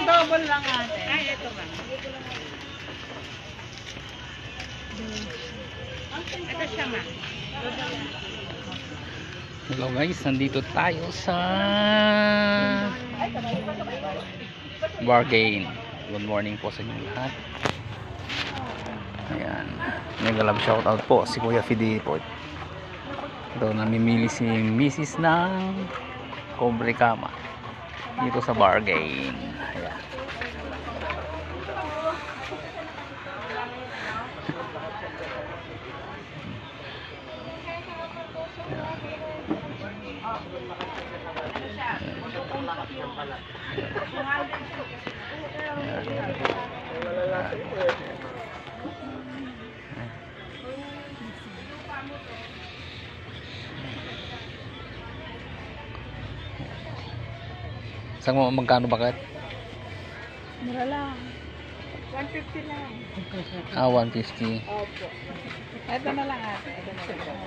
Double lang ate. Ay, ito ba? Ito siya ma. Hello guys, nandito tayo sa Bargain. Good morning po sa inyo lahat. Ayan, mega love shoutout po si Kuya Fidi po. Ito, namimili si Mrs. ng Cobre Kama dito sa Bargain. Ayan. Saan mo magkano bakit? Mura lang. 150 lang. 150. Opo. Ito na lang ate. Ito na lang.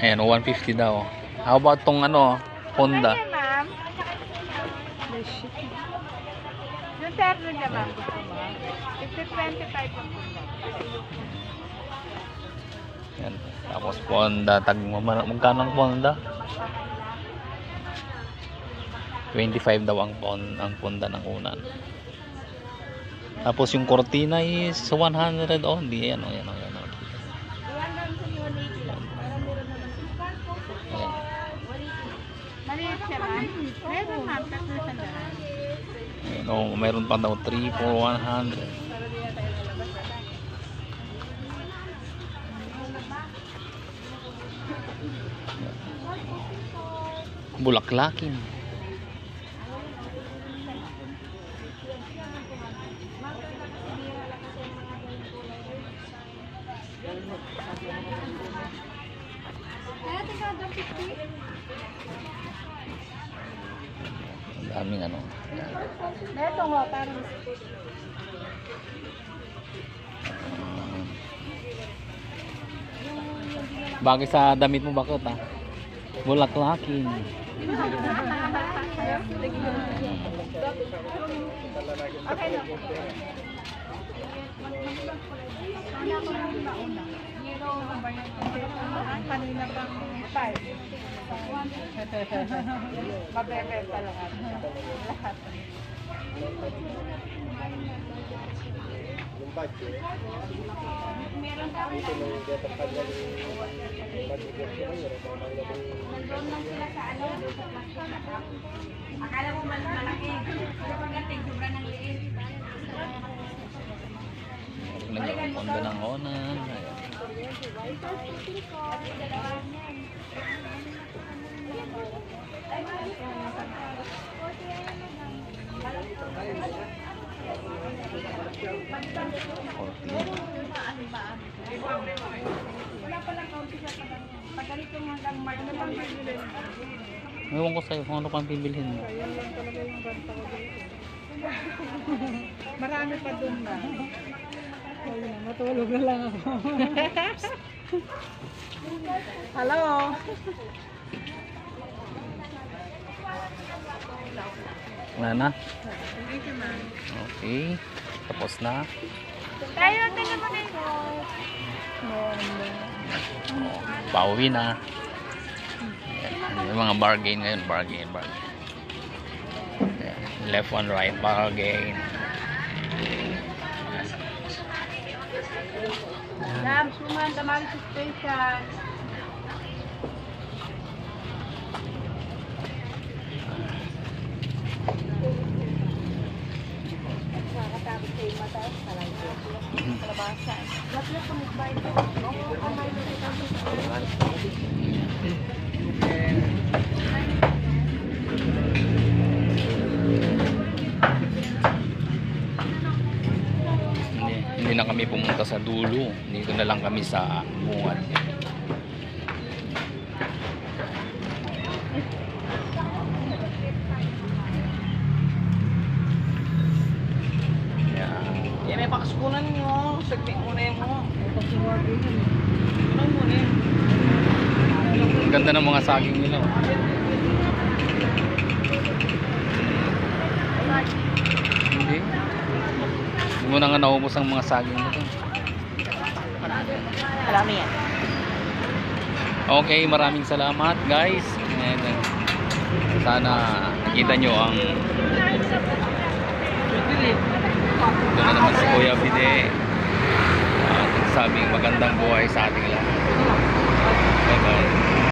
Ayan, 150 daw. How about tong ano, Honda? Ayan, ma'am. Yung terno niya, ma'am. 50-25 lang po. Ayan. Tapos Honda, magkano ang Honda? 25 daw ang Honda ng unan. Tapos yung Cortina is 100 only. Ayan, ayan, ayan. Maliit siya, ma'am. Meron, ma'am. Tapos na sandaan. Ayan, oh, mayroon pa daw 3 for 100. Bulaklakin. Ang daming ano. Ito nga, parang Bagay sa damit mo bakit ah? Bulaklakin. okay na. Sana ko lang nauna. Zero number yan. Kanina pang 5. Mabebenta lang ate. Lahat. Meron ka rin. Nandun lang sila sa ano. Akala mo malaki. Pagdating sobra ng liit. Ang Honda ng Onan. Wala palang kaunti siya pag ganito hanggang March na lang bibilhin. Ewan ko sa'yo kung ano pang bibilhin mo. Yan lang talaga yung banta ko dito. Marami pa dun na. Wala, matulog na lang ako. Hello? Wala na? Thank you, ma'am. Okay. Tapos na. Tayo, tingnan mo kayo. Oh, pauwi na. Ayan. Yung mga bargain ngayon. Bargain. Ayan. Left one, right. Bargain. Dam, suman, damali sa station. Nakakatapos sa yung mataas, talangko. Kalabasa. Dapat kung magbayad ko. Kamay na Hindi na kami pumunta sa dulo. Dito na lang kami sa bungad. Yan may pakasukunan nyo. Saglit muna yun mo. Ang ganda ng mga saging nila. Oh. mo na nga naubos ang mga saging mo doon. Marami yan. Okay, maraming salamat guys. And, sana nakita nyo ang ito na naman si Kuya Fide at sabing magandang buhay sa ating lahat. Bye bye.